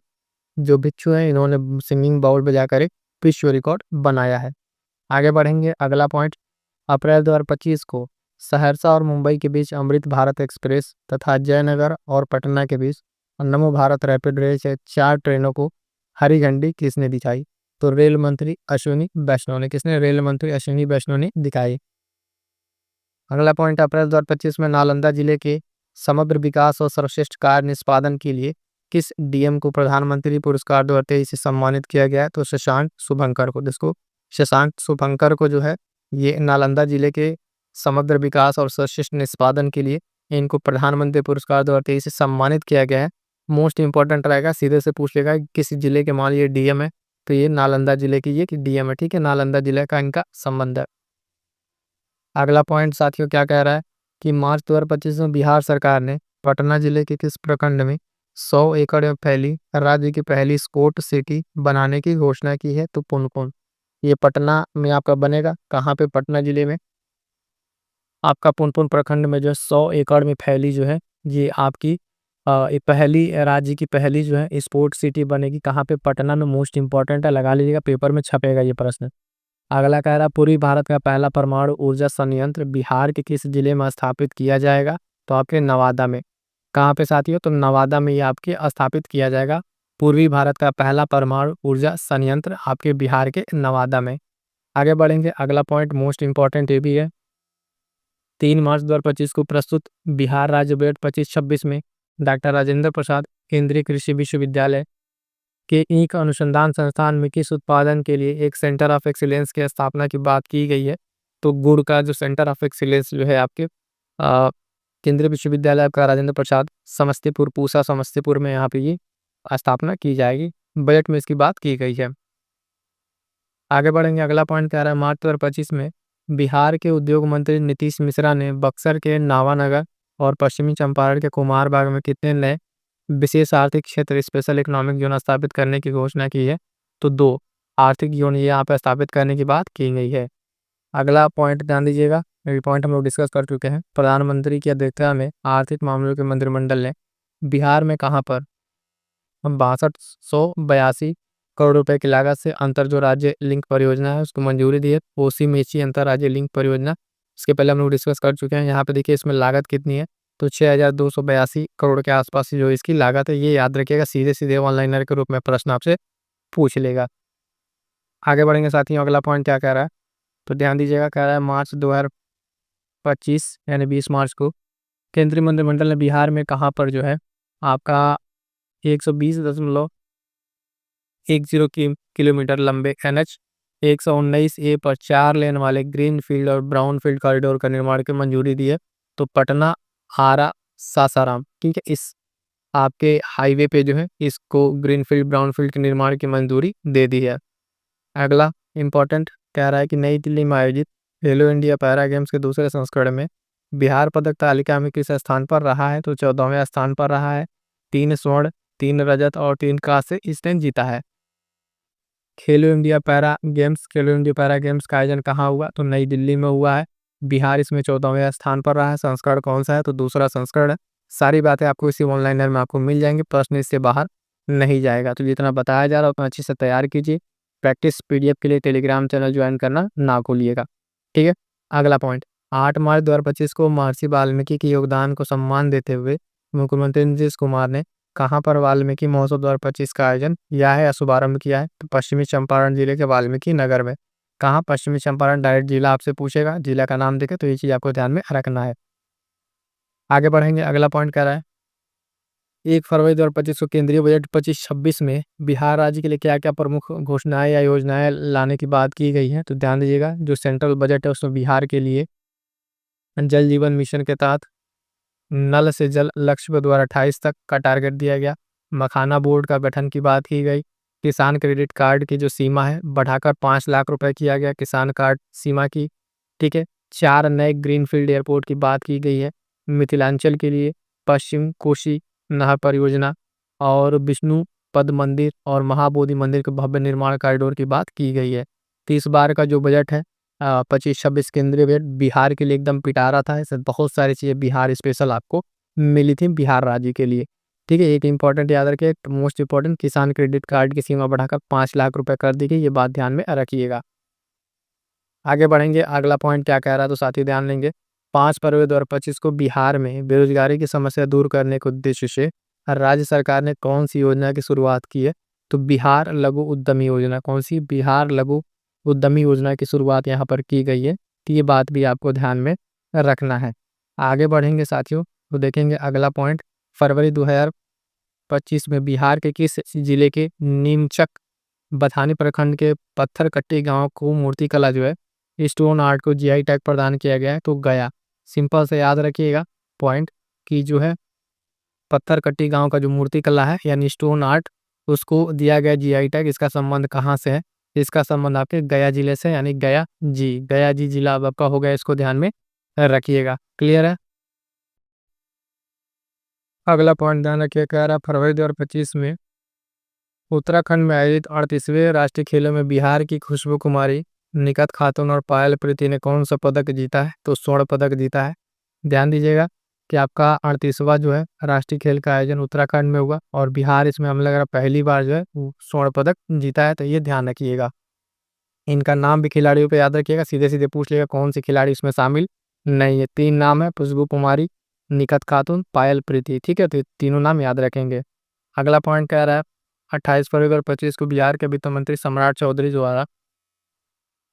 जो भिक्षु हैं इन्होंने सिंगिंग बाउल बजाकर एक विश्व रिकॉर्ड बनाया है। आगे बढ़ेंगे। अगला पॉइंट, अप्रैल 2025 को सहरसा और मुंबई के बीच अमृत भारत एक्सप्रेस तथा जयनगर और पटना के बीच नमो भारत रैपिड रेल से 4 ट्रेनों को हरी झंडी किसने दिखाई? तो रेल मंत्री अश्विनी वैष्णव ने। किसने? रेल मंत्री अश्विनी वैष्णव ने दिखाई। अगला पॉइंट, अप्रैल 2025 में नालंदा जिले के समग्र विकास और सर्वश्रेष्ठ कार्य निष्पादन के लिए किस डीएम को प्रधानमंत्री पुरस्कार 2023 से सम्मानित किया गया है? तो शशांक शुभंकर को। जिसको? शशांक शुभंकर को जो है ये नालंदा जिले के समग्र विकास और सर्वश्रेष्ठ निष्पादन के लिए इनको प्रधानमंत्री पुरस्कार 2023 से सम्मानित किया गया है। मोस्ट इंपॉर्टेंट रहेगा, सीधे से पूछ लेगा किस जिले के मान ये डीएम है? तो ये नालंदा जिले की ये डीएम है। ठीक है, नालंदा जिले का इनका संबंध है। अगला पॉइंट साथियों क्या कह रहा है कि मार्च 2025 में बिहार सरकार ने पटना जिले के किस प्रखंड में 100 एकड़ में फैली राज्य की पहली स्पोर्ट सिटी बनाने की घोषणा की है? तो पुनपुन। ये पटना में आपका बनेगा। कहाँ पे? पटना जिले में आपका पुनपुन प्रखंड में जो 100 एकड़ में फैली जो है ये आपकी ये पहली राज्य की पहली जो है स्पोर्ट सिटी बनेगी। कहाँ पे? पटना में। मोस्ट इंपॉर्टेंट है, लगा लीजिएगा, पेपर में छपेगा ये प्रश्न। अगला कह रहा है पूर्वी भारत का पहला परमाणु ऊर्जा संयंत्र बिहार के किस जिले में स्थापित किया जाएगा? तो आपके नवादा में। कहाँ पे साथियों? तो नवादा में ये आपके स्थापित किया जाएगा। पूर्वी भारत का पहला परमाणु ऊर्जा संयंत्र आपके बिहार के नवादा में। आगे बढ़ेंगे, अगला पॉइंट मोस्ट इंपॉर्टेंट ये भी है। 3 मार्च 2025 को प्रस्तुत बिहार राज्य बजट 25-26 में डॉक्टर राजेंद्र प्रसाद केंद्रीय कृषि विश्वविद्यालय के ईंक अनुसंधान संस्थान में किस उत्पादन के लिए एक सेंटर ऑफ एक्सीलेंस की स्थापना की बात की गई है? तो गुड़ का जो सेंटर ऑफ एक्सीलेंस जो है आपके केंद्रीय विश्वविद्यालय आपका राजेंद्र प्रसाद समस्तीपुर, पूसा समस्तीपुर में यहाँ पे ये स्थापना की जाएगी। बजट में इसकी बात की गई है। आगे बढ़ेंगे, अगला पॉइंट कह रहा है मार्च 2025 में बिहार के उद्योग मंत्री नीतीश मिश्रा ने बक्सर के नावानगर और पश्चिमी चंपारण के कुमारबाग में कितने नए विशेष आर्थिक क्षेत्र स्पेशल इकोनॉमिक जोन स्थापित करने की घोषणा की है? तो 2 आर्थिक जोन ये यहाँ पे स्थापित करने की बात की गई है। अगला पॉइंट ध्यान दीजिएगा, ये पॉइंट हम लोग डिस्कस कर चुके हैं। प्रधानमंत्री की अध्यक्षता में आर्थिक मामलों के मंत्रिमंडल ने बिहार में कहाँ पर 6282 करोड़ रुपए की लागत से अंतर जो राज्य लिंक परियोजना है उसको मंजूरी दी है। कोसी मेची अंतर राज्य लिंक परियोजना, इसके पहले हम लोग डिस्कस कर चुके हैं। यहाँ पे देखिए इसमें लागत कितनी है? तो 6282 करोड़ के आसपास जो इसकी लागत है, ये याद रखिएगा। सीधे सीधे ऑनलाइनर के रूप में प्रश्न आपसे पूछ लेगा। आगे बढ़ेंगे साथियों, अगला पॉइंट क्या कह रहा है? तो ध्यान दीजिएगा, कह रहा है मार्च 2025 यानी 20 मार्च को केंद्रीय मंत्रिमंडल ने बिहार में कहाँ पर जो है आपका 120.10 किलोमीटर लंबे NH 119A पर 4 लेन वाले ग्रीन फील्ड और ब्राउन फील्ड कॉरिडोर का निर्माण की मंजूरी दी है। तो पटना, आरा, सासाराम, ठीक है, इस आपके हाईवे पे जो है इसको ग्रीन फील्ड ब्राउन फील्ड के निर्माण की मंजूरी दे दी है। अगला इंपॉर्टेंट कह रहा है कि नई दिल्ली में आयोजित खेलो इंडिया पैरा गेम्स के दूसरे संस्करण में बिहार पदक तालिका में किस स्थान पर रहा है? तो 14वें स्थान पर रहा है। 3 स्वर्ण, 3 रजत और 3 कांस्य इसने जीता है। खेलो इंडिया पैरा गेम्स का आयोजन कहाँ हुआ? तो नई दिल्ली में हुआ है। बिहार इसमें 14वें स्थान पर रहा है। संस्करण कौन सा है? तो दूसरा संस्करण है। सारी बातें आपको इसी ऑनलाइनर में आपको मिल जाएंगे, प्रश्न इससे बाहर नहीं जाएगा। तो जितना बताया जा रहा है उतना अच्छे से तैयार कीजिए। प्रैक्टिस PDF के लिए टेलीग्राम चैनल ज्वाइन करना ना भूलिएगा, ठीक है। अगला पॉइंट, 8 मार्च 2025 को महर्षि वाल्मीकि के योगदान को सम्मान देते हुए मुख्यमंत्री नीतीश कुमार ने कहाँ पर वाल्मीकि महोत्सव 2025 का आयोजन किया है या शुभारंभ किया है? तो पश्चिमी चंपारण जिले के वाल्मीकि नगर में। कहाँ? पश्चिमी चंपारण, डायरेक्ट जिला आपसे पूछेगा, जिला का नाम देखे तो ये चीज आपको ध्यान में रखना है। आगे बढ़ेंगे, अगला पॉइंट कह रहा है 1 फरवरी 2025 को केंद्रीय बजट 25-26 में बिहार राज्य के लिए क्या क्या प्रमुख घोषणाएं या योजनाएं लाने की बात की गई है? तो ध्यान दीजिएगा, जो सेंट्रल बजट है उसमें बिहार के लिए जल जीवन मिशन के तहत नल से जल लक्ष्य पर 2028 तक का टारगेट दिया गया। मखाना बोर्ड का गठन की बात की गई। किसान क्रेडिट कार्ड की जो सीमा है बढ़ाकर 5 लाख रुपए किया गया किसान कार्ड सीमा की, ठीक है। 4 नए ग्रीनफील्ड एयरपोर्ट की बात की गई है मिथिलांचल के लिए। पश्चिम कोशी नहर परियोजना और विष्णु पद मंदिर और महाबोधि मंदिर के भव्य निर्माण कॉरिडोर की बात की गई है। तो इस बार का जो बजट है 25-26 केंद्रीय बजट बिहार के लिए एकदम पिटारा था। इससे बहुत सारी चीजें बिहार स्पेशल आपको मिली थी बिहार राज्य के लिए, ठीक है। एक इंपॉर्टेंट याद रखिए, मोस्ट इंपॉर्टेंट, किसान क्रेडिट कार्ड की सीमा बढ़ाकर 5 लाख रुपए कर दी गई, ये बात ध्यान में रखिएगा। आगे बढ़ेंगे, अगला पॉइंट क्या कह रहा है तो साथी ध्यान लेंगे। 5 फरवरी 2025 को बिहार में बेरोजगारी की समस्या दूर करने के उद्देश्य से राज्य सरकार ने कौन सी योजना की शुरुआत की है? तो बिहार लघु उद्यमी योजना। कौन सी? बिहार लघु उद्यमी योजना की शुरुआत यहाँ पर की गई है। तो ये बात भी आपको ध्यान में रखना है। आगे बढ़ेंगे साथियों तो देखेंगे अगला पॉइंट, फरवरी 2025 में बिहार के किस जिले के नीमचक बथानी प्रखंड के पत्थर कट्टी गांव को मूर्ति कला जो है स्टोन आर्ट को GI टैग प्रदान किया गया है? तो गया। सिंपल से याद रखिएगा पॉइंट कि जो है पत्थर कट्टी गांव का जो मूर्ति कला है यानी स्टोन आर्ट, उसको दिया गया GI टैग। इसका संबंध कहाँ से है? इसका संबंध आपके गया जिले से, यानी गया जी जिला आपका हो गया, इसको ध्यान में रखिएगा। क्लियर है? अगला पॉइंट ध्यान रखिए, कह रहा फरवरी 2025 में उत्तराखंड में आयोजित 38वें राष्ट्रीय खेलों में बिहार की खुशबू कुमारी, निकत खातून और पायल प्रीति ने कौन सा पदक जीता है? तो स्वर्ण पदक जीता है। ध्यान दीजिएगा कि आपका 38वां जो है राष्ट्रीय खेल का आयोजन उत्तराखंड में हुआ और बिहार इसमें हमें लग रहा पहली बार जो है वो स्वर्ण पदक जीता है, तो ये ध्यान रखिएगा। इनका नाम भी खिलाड़ियों पे याद रखिएगा, सीधे-सीधे पूछ लेगा कौन से खिलाड़ी इसमें शामिल नहीं है। 3 नाम है, खुशबू कुमारी, निखत खातून, पायल प्रीति, ठीक है? तो ये तीनों नाम याद रखेंगे। अगला पॉइंट कह रहा है 28 फरवरी 2025 को बिहार के वित्त मंत्री सम्राट चौधरी द्वारा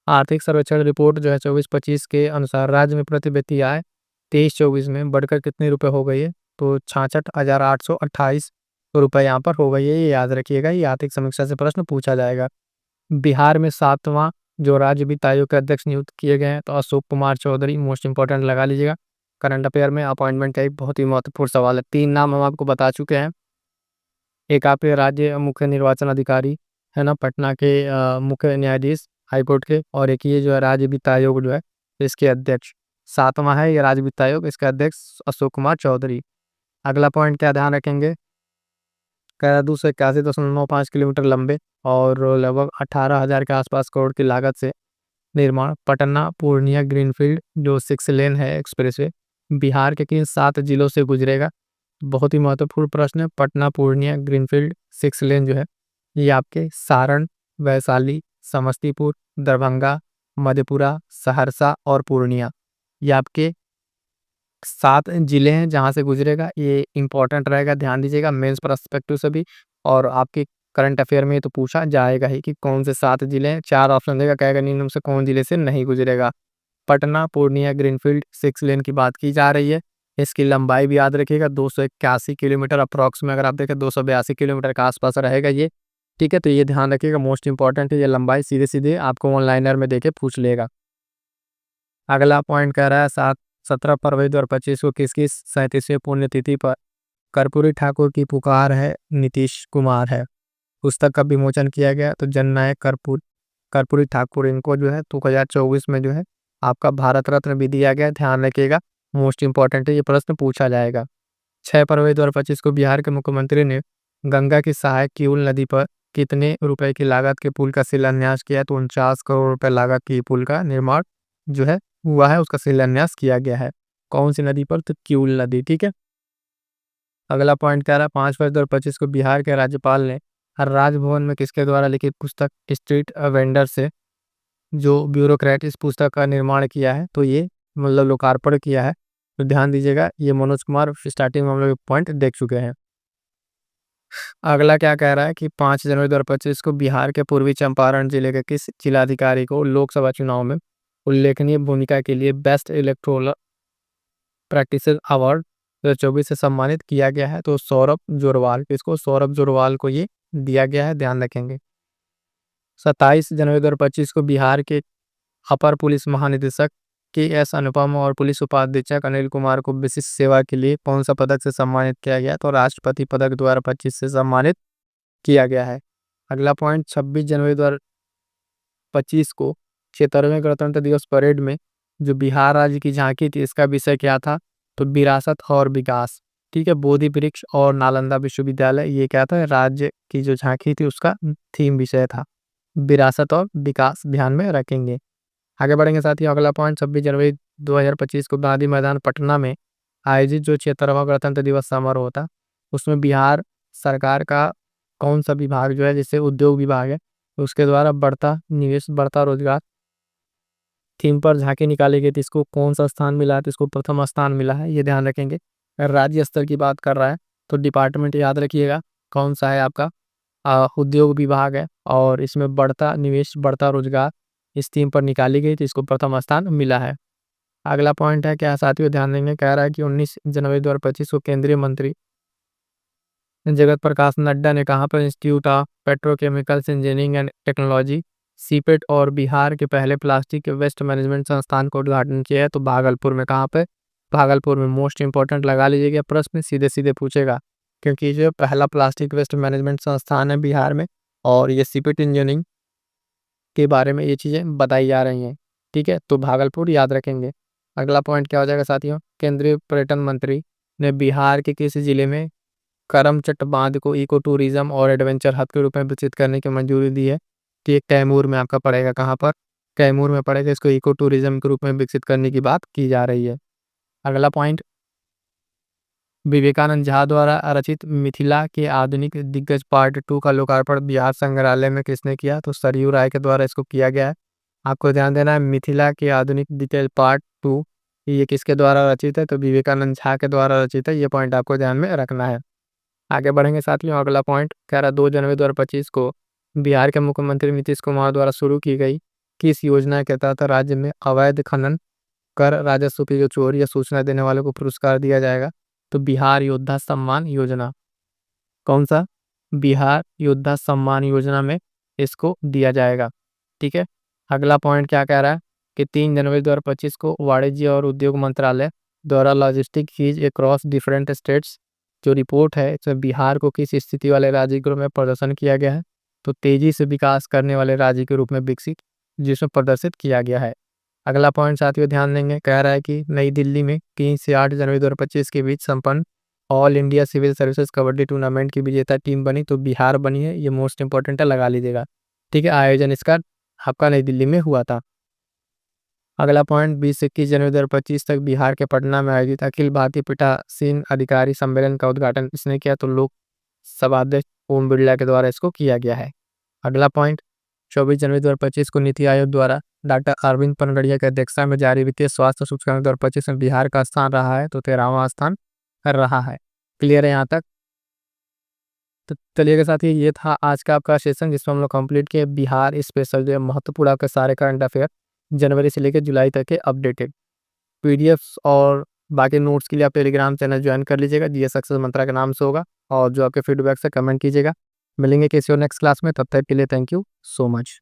आर्थिक सर्वेक्षण रिपोर्ट जो है 24-25 के अनुसार राज्य में प्रति व्यक्ति आय 23-24 में बढ़कर कितने रुपए हो गई है? तो 66,828 रुपए यहाँ पर हो गई है, ये याद रखिएगा, ये आर्थिक समीक्षा से प्रश्न पूछा जाएगा। बिहार में 7वां जो राज्य वित्त आयोग के अध्यक्ष नियुक्त किए गए हैं तो अशोक कुमार चौधरी, मोस्ट इंपॉर्टेंट लगा लीजिएगा। करंट अफेयर में अपॉइंटमेंट का एक बहुत ही महत्वपूर्ण सवाल है। 3 नाम हम आपको बता चुके हैं। एक आपके राज्य मुख्य निर्वाचन अधिकारी है ना, पटना के मुख्य न्यायाधीश हाईकोर्ट के, और एक ये जो है राज्य वित्त आयोग जो है इसके अध्यक्ष। 7वां है ये राज्य वित्त आयोग, इसका अध्यक्ष अशोक कुमार चौधरी। अगला पॉइंट क्या ध्यान रखेंगे? कह रहा 281.95 किलोमीटर लंबे और लगभग 18,000 के आसपास करोड़ की लागत से निर्माण पटना पूर्णिया ग्रीनफील्ड जो 6 लेन है एक्सप्रेसवे बिहार के किन 7 जिलों से गुजरेगा? बहुत ही महत्वपूर्ण प्रश्न है। पटना पूर्णिया ग्रीनफील्ड 6 लेन जो है ये आपके सारण, वैशाली, समस्तीपुर, दरभंगा, मधेपुरा, सहरसा और पूर्णिया, ये आपके 7 जिले हैं जहाँ से गुजरेगा। ये इंपॉर्टेंट रहेगा, ध्यान दीजिएगा मेंस पर्सपेक्टिव से भी, और आपके करंट अफेयर में तो पूछा जाएगा ही कि कौन से 7 जिले हैं। 4 ऑप्शन देगा, कहेगा निम्न से कौन जिले से नहीं गुजरेगा। पटना पूर्णिया ग्रीनफील्ड 6 लेन की बात की जा रही है। इसकी लंबाई भी याद रखिएगा 281 किलोमीटर अप्रॉक्स में, अगर आप देखें 282 किलोमीटर के आसपास रहेगा ये, ठीक है? तो ये ध्यान रखिएगा, मोस्ट इंपॉर्टेंट है ये लंबाई, सीधे-सीधे आपको ऑनलाइनर में देके पूछ लेगा। अगला पॉइंट कह रहा है 17 फरवरी 2025 को किसकी 37वीं पुण्यतिथि पर कर्पूरी ठाकुर की पुकार है नीतीश कुमार है पुस्तक का विमोचन किया गया? तो जननायक कर्पूरी ठाकुर, इनको जो है 2024 में जो है आपका भारत रत्न भी दिया गया, ध्यान रखिएगा, मोस्ट इंपॉर्टेंट है, ये प्रश्न पूछा जाएगा। 6 फरवरी 2025 को बिहार के मुख्यमंत्री ने गंगा की सहायक किऊल नदी पर कितने रुपए की लागत के पुल का शिलान्यास किया? तो 49 करोड़ रुपए लागत की पुल का निर्माण जो है हुआ है, उसका शिलान्यास किया गया है। कौन सी नदी पर? तो किऊल नदी, ठीक है? अगला पॉइंट कह रहा है 5 फरवरी 2025 को बिहार के राज्यपाल ने राजभवन में किसके द्वारा लिखित पुस्तक स्ट्रीट वेंडर से जो ब्यूरोक्रेट इस पुस्तक का निर्माण किया है? तो ये मतलब लोकार्पण किया है, तो ध्यान दीजिएगा, ये मनोज कुमार, स्टार्टिंग में हम लोग पॉइंट देख चुके हैं। अगला क्या कह रहा है कि 5 जनवरी 2025 को बिहार के पूर्वी चंपारण जिले के किस जिलाधिकारी को लोकसभा चुनाव में उल्लेखनीय भूमिका के लिए बेस्ट इलेक्टोरल प्रैक्टिसेस अवार्ड 2024 से सम्मानित किया गया है? तो सौरभ जोरवाल, किसको? सौरभ जोरवाल को ये दिया गया है, ध्यान रखेंगे। 27 जनवरी 2025 को बिहार के अपर पुलिस महानिदेशक के एस अनुपम और पुलिस उपाधीक्षक अनिल कुमार को विशिष्ट सेवा के लिए कौन सा पदक से सम्मानित किया गया? तो राष्ट्रपति पदक 2025 से सम्मानित किया गया है। अगला पॉइंट 26 जनवरी 2025 को 76वें गणतंत्र दिवस परेड में जो बिहार राज्य की झांकी थी, इसका विषय क्या था? तो विरासत और विकास, ठीक है? बोधि वृक्ष और नालंदा विश्वविद्यालय, ये क्या था? राज्य की जो झांकी थी उसका थीम विषय था विरासत और विकास, ध्यान में रखेंगे। आगे बढ़ेंगे साथियों, अगला पॉइंट 26 जनवरी 2025 को गांधी मैदान पटना में आयोजित जो 76वां गणतंत्र दिवस समारोह था, उसमें बिहार सरकार का कौन सा विभाग जो है, जैसे उद्योग विभाग है, उसके द्वारा बढ़ता निवेश बढ़ता रोजगार थीम पर झांकी निकाली गई थी। इसको कौन सा स्थान मिला है? तो इसको प्रथम स्थान मिला है, ये ध्यान रखेंगे। अगर राज्य स्तर की बात कर रहा है तो डिपार्टमेंट याद रखिएगा कौन सा है आपका, उद्योग विभाग है, और इसमें बढ़ता निवेश बढ़ता रोजगार इस थीम पर निकाली गई थी, इसको प्रथम स्थान मिला है। अगला पॉइंट है क्या साथियों, ध्यान देंगे, कह रहा है कि 19 जनवरी 2025 को केंद्रीय मंत्री जगत प्रकाश नड्डा ने कहाँ पर institute of petrochemicals engineering and technology CIPET और बिहार के पहले प्लास्टिक वेस्ट मैनेजमेंट संस्थान का उद्घाटन किया है? तो भागलपुर में। कहाँ पे? भागलपुर में। मोस्ट इंपॉर्टेंट लगा लीजिएगा, प्रश्न सीधे सीधे पूछेगा, क्योंकि जो पहला प्लास्टिक वेस्ट मैनेजमेंट संस्थान है बिहार में, और ये सीपेट इंजीनियरिंग के बारे में ये चीज़ें बताई जा रही हैं, ठीक है? तो भागलपुर याद रखेंगे। अगला पॉइंट क्या हो जाएगा साथियों, केंद्रीय पर्यटन मंत्री ने बिहार के किस जिले में करमचट बांध को इको टूरिज्म और एडवेंचर हब के रूप में विकसित करने की मंजूरी दी है? तो ये कैमूर में आपका पड़ेगा। कहाँ पर? कैमूर में पड़ेगा। इसको इको टूरिज्म के रूप में विकसित करने की बात की जा रही है। अगला पॉइंट, विवेकानंद झा द्वारा रचित मिथिला के आधुनिक दिग्गज पार्ट 2 का लोकार्पण बिहार संग्रहालय में किसने किया? तो सरयू राय के द्वारा इसको किया गया है। आपको ध्यान देना है मिथिला की आधुनिक डिटेल पार्ट 2 ये किसके द्वारा रचित है, तो विवेकानंद झा के द्वारा रचित है। ये पॉइंट आपको ध्यान में रखना है। आगे बढ़ेंगे साथियों, अगला पॉइंट कह रहा 2 जनवरी 2025 को बिहार के मुख्यमंत्री नीतीश कुमार द्वारा शुरू की गई किस योजना के तहत राज्य में अवैध खनन कर राजस्व की जो चोरी या सूचना देने वालों को पुरस्कार दिया जाएगा, तो बिहार योद्धा सम्मान योजना। कौन सा? बिहार योद्धा सम्मान योजना में इसको दिया जाएगा। ठीक है, अगला पॉइंट क्या कह रहा है कि 3 जनवरी 2025 को वाणिज्य और उद्योग मंत्रालय द्वारा logistic fees across different states जो रिपोर्ट है इसमें बिहार को किस स्थिति वाले राज्य के रूप में प्रदर्शन किया गया है, तो तेजी से विकास करने वाले राज्य के रूप में विकसित जिसमें प्रदर्शित किया गया है। अगला पॉइंट साथियों ध्यान देंगे, कह रहा है कि नई दिल्ली में 3 से 8 जनवरी 2025 के बीच संपन्न all India civil services kabaddi tournament की विजेता टीम बनी, तो बिहार बनी है। ये मोस्ट इंपॉर्टेंट है, लगा लीजिएगा। ठीक है, आयोजन इसका आपका नई दिल्ली में हुआ था। अगला पॉइंट 20 से 21 जनवरी 2025 तक बिहार के पटना में आयोजित अखिल भारतीय पीठासीन अधिकारी सम्मेलन का उद्घाटन इसने किया, तो लोक सभा अध्यक्ष ओम बिरला के द्वारा इसको किया गया है। अगला पॉइंट 24 जनवरी 2025 को नीति आयोग द्वारा डॉक्टर अरविंद पनगड़िया की अध्यक्षता में जारी वित्तीय स्वास्थ्य सूचकांक 2025 में बिहार का स्थान रहा है, तो 13वां स्थान रहा है। क्लियर है यहाँ तक? तो चलिएगा साथी, ये था आज का आपका सेशन जिसमें हम लोग कंप्लीट किए बिहार स्पेशल जो महत्वपूर्ण आपके सारे करंट अफेयर जनवरी से लेकर जुलाई तक के अपडेटेड पीडीएफ्स और बाकी नोट्स के लिए आप टेलीग्राम चैनल ज्वाइन कर लीजिएगा, जीएस सक्सेस मंत्रा के नाम से होगा। और जो आपके फीडबैक से कमेंट कीजिएगा। मिलेंगे किसी और नेक्स्ट क्लास में, तब तक के लिए थैंक यू सो मच।